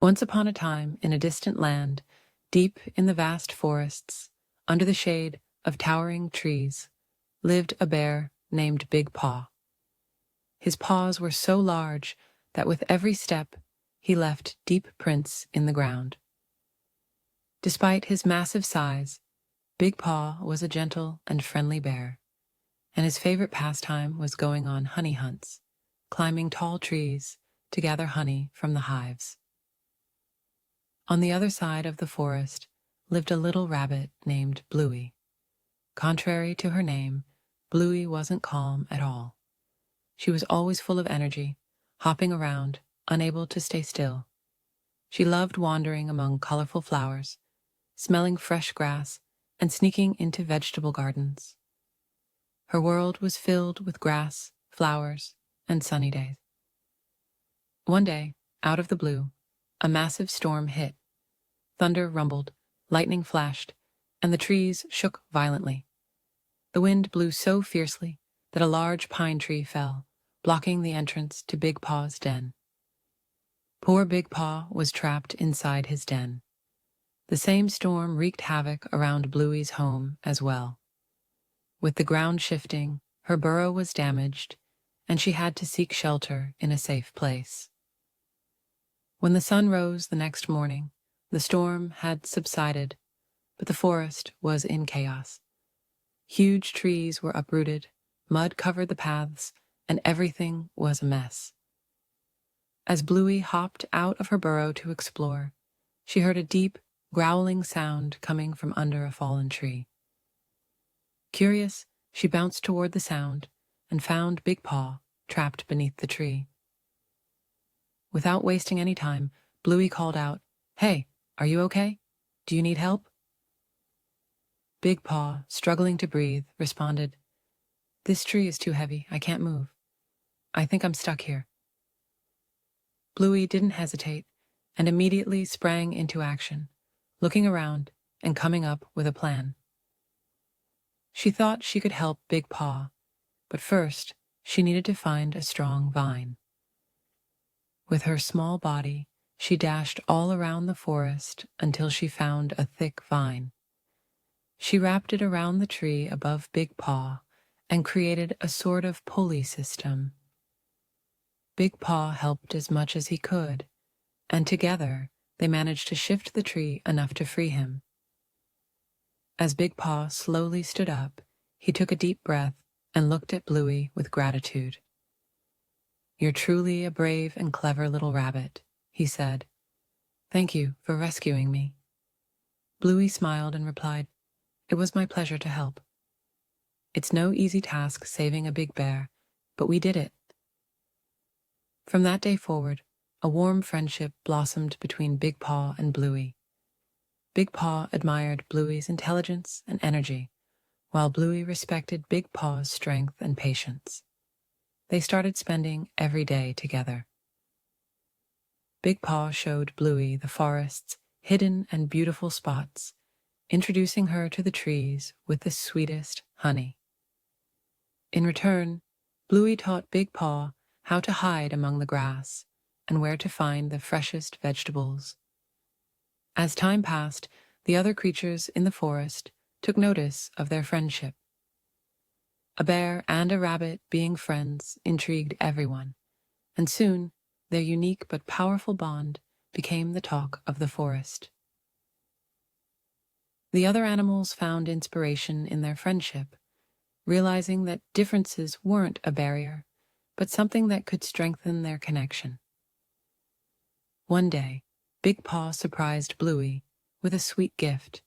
Once upon a time, in a distant land, deep in the vast forests, under the shade of towering trees, lived a bear named Big Paw. His paws were so large that with every step he left deep prints in the ground. Despite his massive size, Big Paw was a gentle and friendly bear, and his favorite pastime was going on honey hunts, climbing tall trees to gather honey from the hives. On the other side of the forest lived a little rabbit named Bluey. Contrary to her name, Bluey wasn't calm at all. She was always full of energy, hopping around, unable to stay still. She loved wandering among colorful flowers, smelling fresh grass, and sneaking into vegetable gardens. Her world was filled with grass, flowers, and sunny days. One day, out of the blue, a massive storm hit. Thunder rumbled, lightning flashed, and the trees shook violently. The wind blew so fiercely that a large pine tree fell, blocking the entrance to Big Paw's den. Poor Big Paw was trapped inside his den. The same storm wreaked havoc around Bluey's home as well. With the ground shifting, her burrow was damaged, and she had to seek shelter in a safe place. When the sun rose the next morning, the storm had subsided, but the forest was in chaos. Huge trees were uprooted, mud covered the paths, and everything was a mess. As Bluey hopped out of her burrow to explore, she heard a deep, growling sound coming from under a fallen tree. Curious, she bounced toward the sound and found Big Paw trapped beneath the tree. Without wasting any time, Bluey called out, "Hey, are you okay? Do you need help?" Big Paw, struggling to breathe, responded, "This tree is too heavy. I can't move. I think I'm stuck here." Bluey didn't hesitate and immediately sprang into action, looking around and coming up with a plan. She thought she could help Big Paw, but first she needed to find a strong vine. With her small body, she dashed all around the forest until she found a thick vine. She wrapped it around the tree above Big Paw and created a sort of pulley system. Big Paw helped as much as he could, and together they managed to shift the tree enough to free him. As Big Paw slowly stood up, he took a deep breath and looked at Bluey with gratitude. "You're truly a brave and clever little rabbit," he said. "Thank you for rescuing me." Bluey smiled and replied, "It was my pleasure to help. It's no easy task saving a big bear, but we did it." From that day forward, a warm friendship blossomed between Big Paw and Bluey. Big Paw admired Bluey's intelligence and energy, while Bluey respected Big Paw's strength and patience. They started spending every day together. Big Paw showed Bluey the forest's hidden and beautiful spots, introducing her to the trees with the sweetest honey. In return, Bluey taught Big Paw how to hide among the grass and where to find the freshest vegetables. As time passed, the other creatures in the forest took notice of their friendship. A bear and a rabbit being friends intrigued everyone, and soon their unique but powerful bond became the talk of the forest. The other animals found inspiration in their friendship, realizing that differences weren't a barrier, but something that could strengthen their connection. One day, Big Paw surprised Bluey with a sweet gift,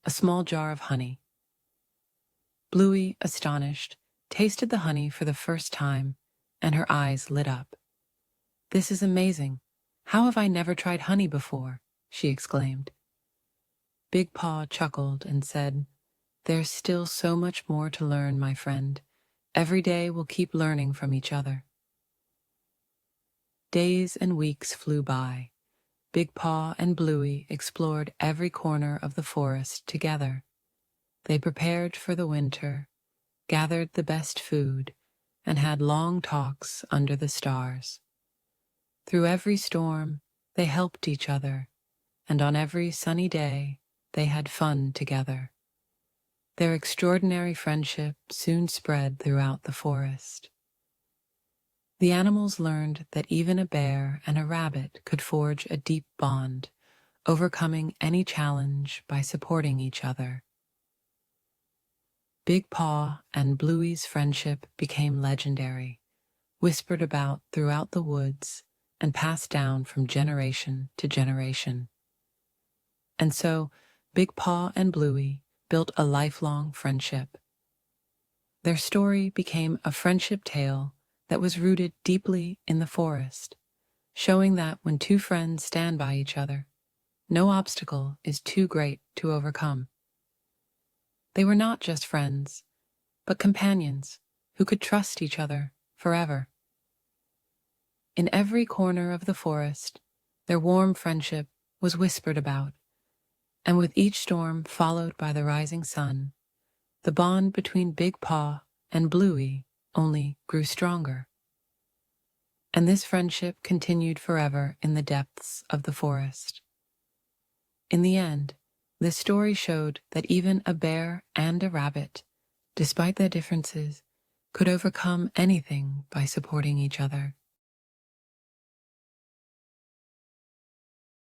a small jar of honey. Bluey, astonished, tasted the honey for the first time, and her eyes lit up. "This is amazing. How have I never tried honey before?" she exclaimed. Big Paw chuckled and said, "There's still so much more to learn, my friend. Every day we'll keep learning from each other." Days and weeks flew by. Big Paw and Bluey explored every corner of the forest together. They prepared for the winter, gathered the best food, and had long talks under the stars. Through every storm, they helped each other, and on every sunny day they had fun together. Their extraordinary friendship soon spread throughout the forest. The animals learned that even a bear and a rabbit could forge a deep bond, overcoming any challenge by supporting each other. Big Paw and Bluey's friendship became legendary, whispered about throughout the woods and passed down from generation to generation. And so, Big Paw and Bluey built a lifelong friendship. Their story became a friendship tale that was rooted deeply in the forest, showing that when two friends stand by each other, no obstacle is too great to overcome. They were not just friends, but companions who could trust each other forever. In every corner of the forest, their warm friendship was whispered about, and with each storm followed by the rising sun, the bond between Big Paw and Bluey only grew stronger. And this friendship continued forever in the depths of the forest. In the end, this story showed that even a bear and a rabbit, despite their differences, could overcome anything by supporting each other.